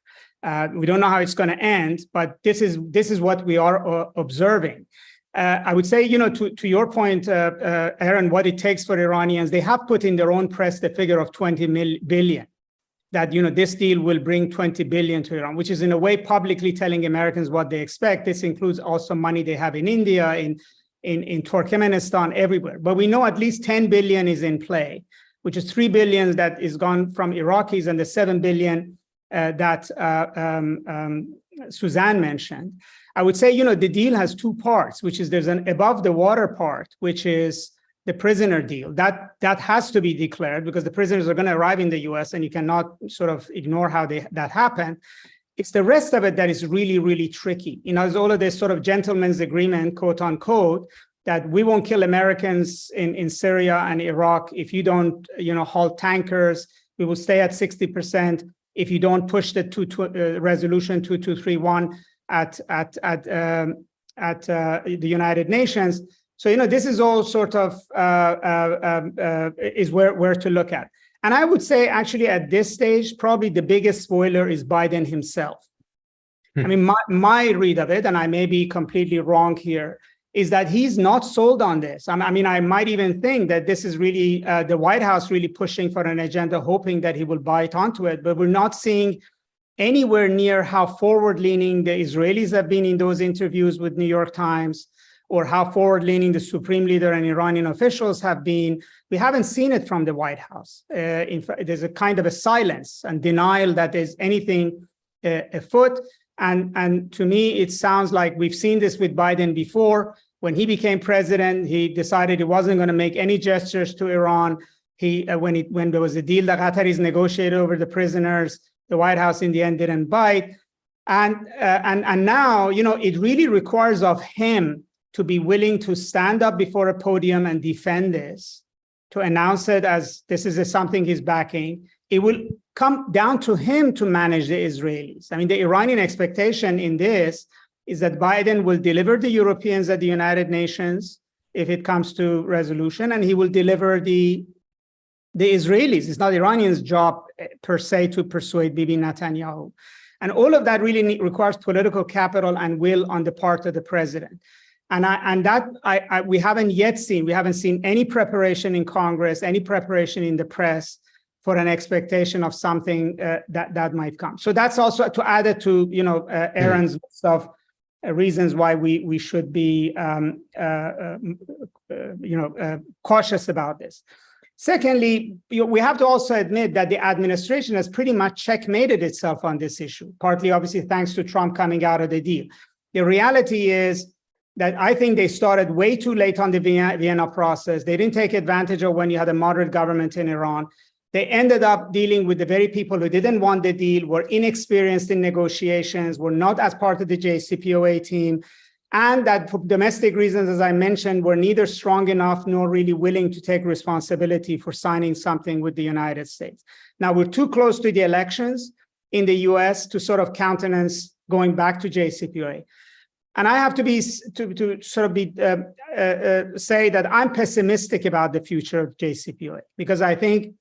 We don't know how it's going to end, but this is what we are observing. I would say, to your point, Aaron, what it takes for Iranians, they have put in their own press the figure of 20 billion, that, this deal will bring 20 billion to Iran, which is in a way publicly telling Americans what they expect. This includes also money they have in India, in Turkmenistan, everywhere. But we know at least 10 billion is in play, which is 3 billion that is gone from Iraqis and the 7 billion that Suzanne mentioned. I would say, the deal has 2 parts, which is there's an above the water part, which is the prisoner deal. That has to be declared, because the prisoners are going to arrive in the US, and you cannot sort of ignore how that happened. It's the rest of it that is really tricky. It's all of this sort of gentleman's agreement, quote unquote, that we won't kill Americans in Syria and Iraq if you don't, halt tankers. We will stay at 60% if you don't push the resolution 2231 at the United Nations. So this is all sort of is where to look at. And I would say, actually, at this stage, probably the biggest spoiler is Biden himself. I mean, my read of it, and I may be completely wrong here, is that he's not sold on this. I mean, I might even think that this is really the White House really pushing for an agenda, hoping that he will bite onto it. But we're not seeing anywhere near how forward-leaning the Israelis have been in those interviews with New York Times, or how forward-leaning the supreme leader and Iranian officials have been. We haven't seen it from the White House. In fact, there's a kind of a silence and denial that there's anything afoot. And to me, it sounds like we've seen this with Biden before. When he became president, he decided he wasn't going to make any gestures to Iran. When there was a deal, the Qataris negotiated over the prisoners. The White House in the end didn't bite. And now, it really requires of him to be willing to stand up before a podium and defend this, to announce it as this is something he's backing. It will come down to him to manage the Israelis. I mean, the Iranian expectation in this is that Biden will deliver the Europeans at the United Nations if it comes to resolution, and he will deliver the Israelis. It's not Iranians' job per se to persuade Bibi Netanyahu. And all of that really requires political capital and will on the part of the president. We haven't seen any preparation in Congress, any preparation in the press for an expectation of something that might come. So that's also to add it to Aaron's list of reasons why we should be cautious about this. Secondly, we have to also admit that the administration has pretty much checkmated itself on this issue, partly obviously thanks to Trump coming out of the deal. The reality is that I think they started way too late on the Vienna process. They didn't take advantage of when you had a moderate government in Iran. They ended up dealing with the very people who didn't want the deal, were inexperienced in negotiations, were not as part of the JCPOA team, and that for domestic reasons, as I mentioned, were neither strong enough nor really willing to take responsibility for signing something with the United States. Now, we're too close to the elections in the US to sort of countenance going back to JCPOA. And I have to say that I'm pessimistic about the future of JCPOA, because I think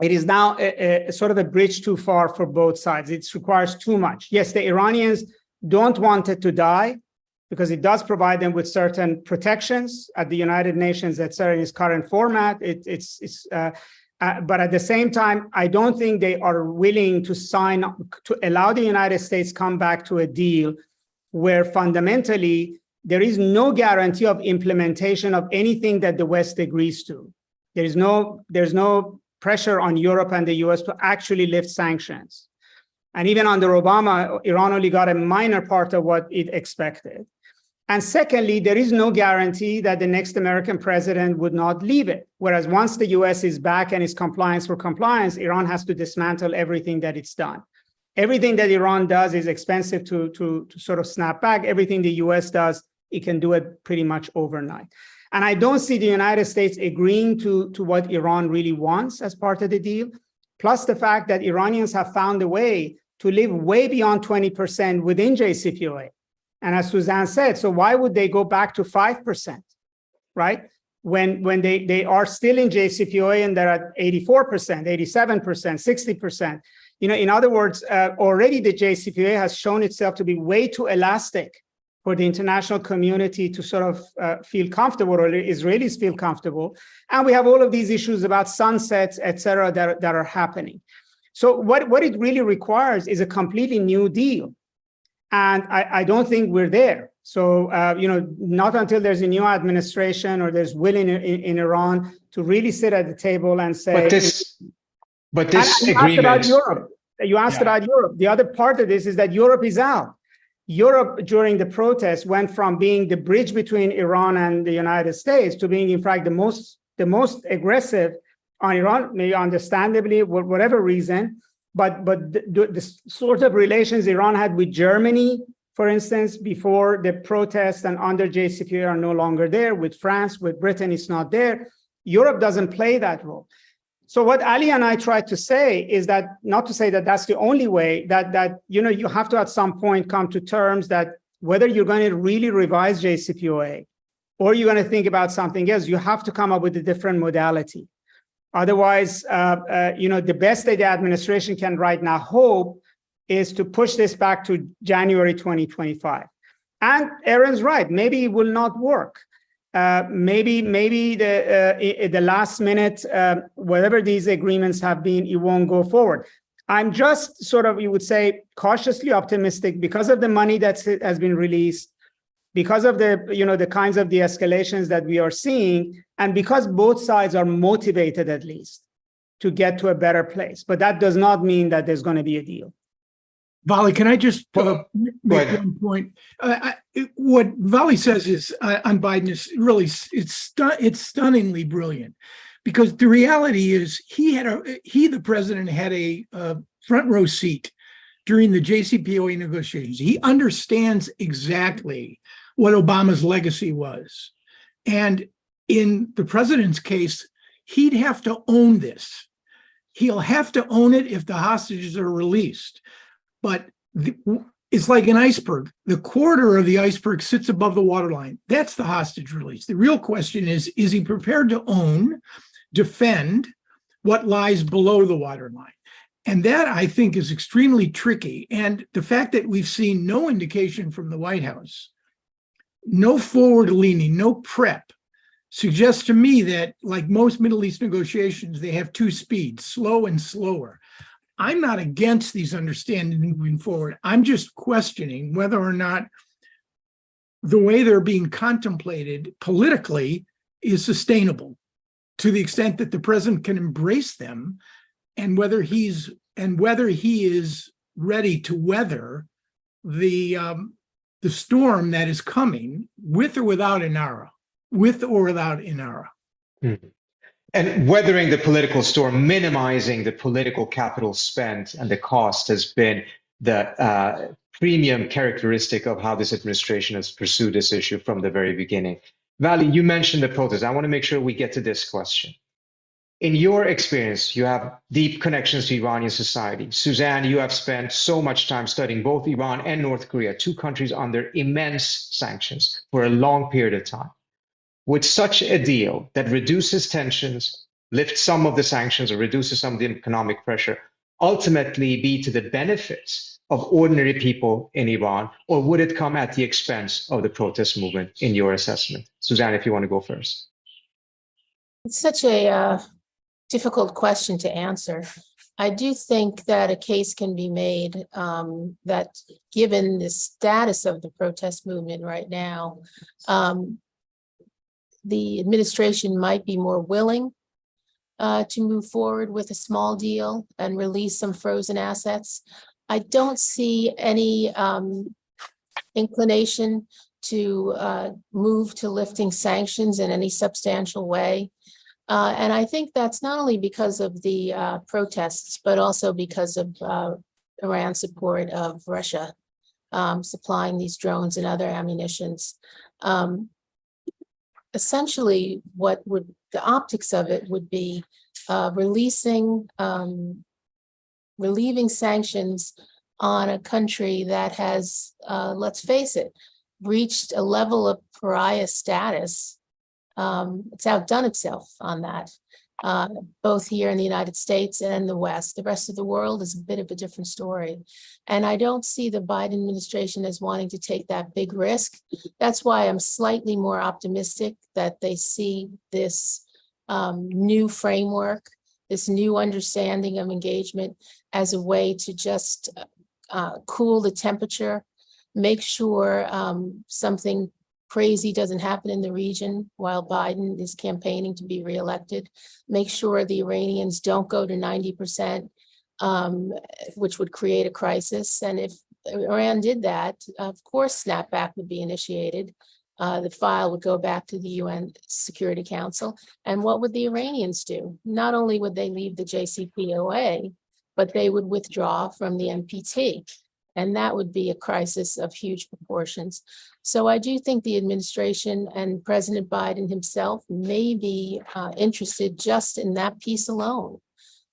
it is now a sort of a bridge too far for both sides. It requires too much. Yes, the Iranians don't want it to die, because it does provide them with certain protections at the United Nations, et cetera, in its current format. But at the same time, I don't think they are willing to sign up to allow the United States come back to a deal where fundamentally there is no guarantee of implementation of anything that the West agrees to. There's no pressure on Europe and the US to actually lift sanctions. And even under Obama, Iran only got a minor part of what it expected. And secondly, there is no guarantee that the next American president would not leave it. Whereas once the US is back and is compliance for compliance, Iran has to dismantle everything that it's done. Everything that Iran does is expensive to sort of snap back. Everything the US does, it can do it pretty much overnight. And I don't see the United States agreeing to what Iran really wants as part of the deal. Plus the fact that Iranians have found a way to live way beyond 20% within JCPOA. And as Suzanne said, so why would they go back to 5%, right? When they are still in JCPOA and they're at 84%, 87%, 60%. In other words, already the JCPOA has shown itself to be way too elastic for the international community to sort of feel comfortable, or Israelis feel comfortable. And we have all of these issues about sunsets, et cetera, that are happening. So what it really requires is a completely new deal. And I don't think we're there. So, not until there's a new administration or there's will in Iran to really sit at the table and say. But this agreement. You asked about Europe. The other part of this is that Europe is out. Europe, during the protests, went from being the bridge between Iran and the United States to being, in fact, the most aggressive on Iran, maybe understandably, for whatever reason. But the sort of relations Iran had with Germany, for instance, before the protests and under JCPOA are no longer there. With France, with Britain, it's not there. Europe doesn't play that role. So what Ali and I tried to say is that, not to say that that's the only way, that you have to at some point come to terms that whether you're going to really revise JCPOA or you're going to think about something else, you have to come up with a different modality. Otherwise, the best that the administration can right now hope is to push this back to January 2025. And Aaron's right, maybe it will not work. Maybe the last minute, whatever these agreements have been, it won't go forward. I'm just sort of, you would say, cautiously optimistic because of the money that has been released, because of the kinds of de-escalations that we are seeing, and because both sides are motivated at least to get to a better place. But that does not mean that there's going to be a deal. Vali, can I just make one point? what Vali says is on Biden is really it's stunningly brilliant, because the reality is the president had a front row seat during the JCPOA negotiations. He understands exactly what Obama's legacy was, and in the president's case, he'd have to own this. He'll have to own it if the hostages are released, but it's like an iceberg. The quarter of the iceberg sits above the waterline. That's the hostage release. The real question is he prepared to own, defend what lies below the waterline? And that, I think, is extremely tricky. And the fact that we've seen no indication from the White House, no forward leaning, no prep, suggests to me that, like most Middle East negotiations, they have two speeds, slow and slower. I'm not against these understandings moving forward. I'm just questioning whether or not the way they're being contemplated politically is sustainable to the extent that the president can embrace them, and whether he is ready to weather the storm that is coming, with or without Inara, Mm-hmm. And weathering the political storm, minimizing the political capital spent and the cost has been the premium characteristic of how this administration has pursued this issue from the very beginning. Vali, you mentioned the protest. I want to make sure we get to this question. In your experience, you have deep connections to Iranian society. Suzanne, you have spent so much time studying both Iran and North Korea, two countries under immense sanctions for a long period of time. Would such a deal that reduces tensions, lifts some of the sanctions, or reduces some of the economic pressure ultimately be to the benefits of ordinary people in Iran, or would it come at the expense of the protest movement, in your assessment? Suzanne, if you want to go first. It's such a difficult question to answer. I do think that a case can be made that, given the status of the protest movement right now, the administration might be more willing to move forward with a small deal and release some frozen assets. I don't see any inclination to move to lifting sanctions in any substantial way. And I think that's not only because of the protests, but also because of Iran's support of Russia supplying these drones and other ammunitions. Essentially, the optics of it would be relieving sanctions on a country that has, let's face it, reached a level of pariah status. It's outdone itself on that, both here in the United States and in the West. The rest of the world is a bit of a different story. And I don't see the Biden administration as wanting to take that big risk. That's why I'm slightly more optimistic that they see this new framework, this new understanding of engagement, as a way to just cool the temperature, make sure something crazy doesn't happen in the region while Biden is campaigning to be reelected, make sure the Iranians don't go to 90%, which would create a crisis. And if Iran did that, of course, snapback would be initiated. The file would go back to the UN Security Council. And what would the Iranians do? Not only would they leave the JCPOA, but they would withdraw from the NPT. And that would be a crisis of huge proportions. So I do think the administration and President Biden himself may be interested just in that piece alone,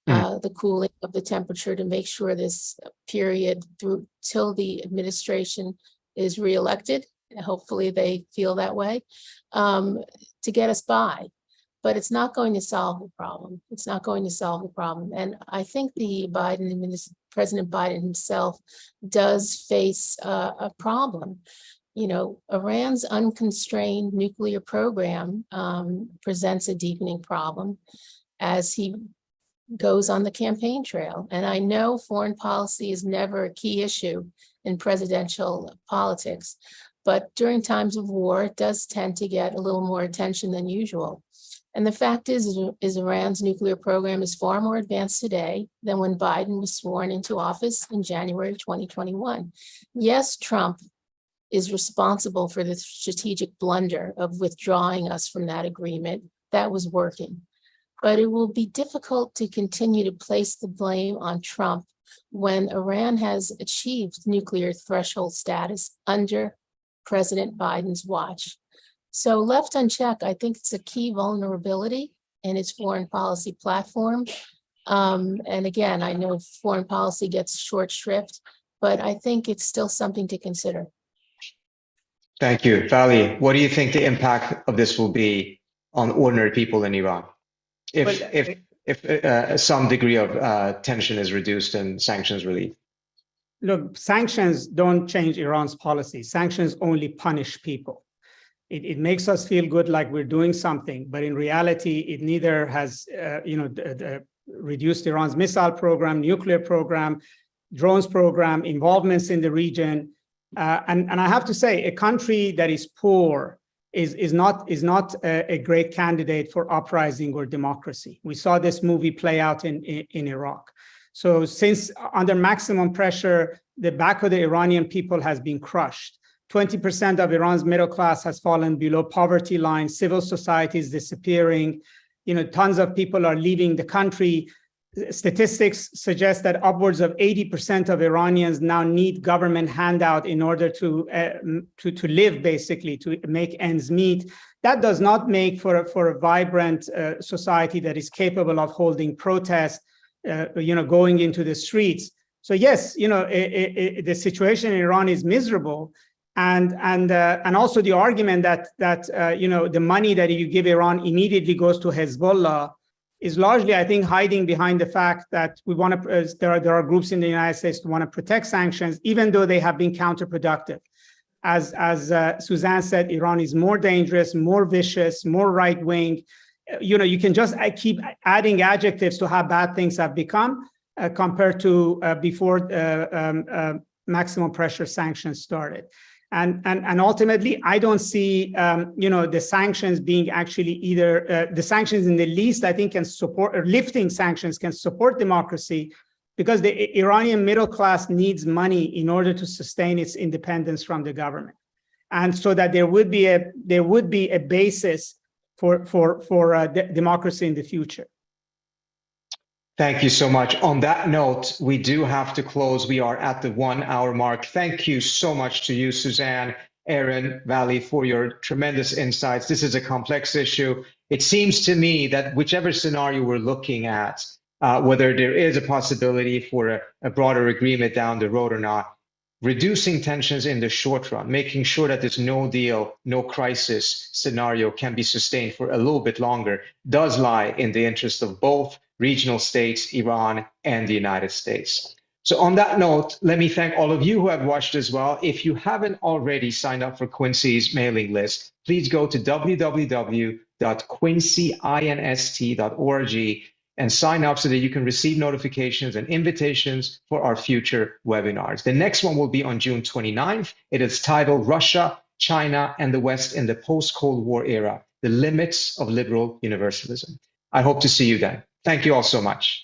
the cooling of the temperature, to make sure this period through till the administration is reelected, hopefully they feel that way, to get us by. But it's not going to solve the problem. It's not going to solve the problem. And I think the President Biden himself does face a problem. You know, Iran's unconstrained nuclear program presents a deepening problem as he goes on the campaign trail. And I know foreign policy is never a key issue in presidential politics, but during times of war, it does tend to get a little more attention than usual. And the fact is Iran's nuclear program is far more advanced today than when Biden was sworn into office in January 2021. Yes, Trump is responsible for the strategic blunder of withdrawing us from that agreement that was working. But it will be difficult to continue to place the blame on Trump when Iran has achieved nuclear threshold status under President Biden's watch. So left unchecked, I think it's a key vulnerability in its foreign policy platform. And again, I know foreign policy gets short shrift, but I think it's still something to consider. Thank you. Vali, what do you think the impact of this will be on ordinary people in Iran if some degree of tension is reduced and sanctions relieved? Look, sanctions don't change Iran's policy. Sanctions only punish people. It makes us feel good like we're doing something, but in reality, it neither has reduced Iran's missile program, nuclear program, drones program, involvements in the region. And I have to say, a country that is poor is not a great candidate for uprising or democracy. We saw this movie play out in Iraq. So since under maximum pressure, the back of the Iranian people has been crushed. 20% of Iran's middle class has fallen below poverty line. Civil society is disappearing. Tons of people are leaving the country. Statistics suggest that upwards of 80% of Iranians now need government handout in order to live, basically, to make ends meet. That does not make for a vibrant society that is capable of holding protests, going into the streets. So yes, the situation in Iran is miserable. And also the argument that the money that you give Iran immediately goes to Hezbollah is largely, I think, hiding behind the fact that we want to. There are groups in the United States who want to protect sanctions, even though they have been counterproductive. As Suzanne said, Iran is more dangerous, more vicious, more right wing. You can just keep adding adjectives to how bad things have become compared to before maximum pressure sanctions started. And ultimately, I don't see, the sanctions being actually either, the sanctions in the least, I think, can support, or lifting sanctions can support democracy, because the Iranian middle class needs money in order to sustain its independence from the government. And so that there would be a basis for democracy in the future. Thank you so much. On that note, we do have to close. We are at the 1 hour mark. Thank you so much to you, Suzanne, Aaron, Vali, for your tremendous insights. This is a complex issue. It seems to me that whichever scenario we're looking at, whether there is a possibility for a broader agreement down the road or not, reducing tensions in the short run, making sure that this no deal, no crisis scenario can be sustained for a little bit longer, does lie in the interest of both regional states, Iran, and the United States. So on that note, let me thank all of you who have watched as well. If you haven't already signed up for Quincy's mailing list, please go to www.quincyinst.org and sign up so that you can receive notifications and invitations for our future webinars. The next one will be on June 29th. It is titled Russia, China, and the West in the Post-Cold War Era, The Limits of Liberal Universalism. I hope to see you then. Thank you all so much.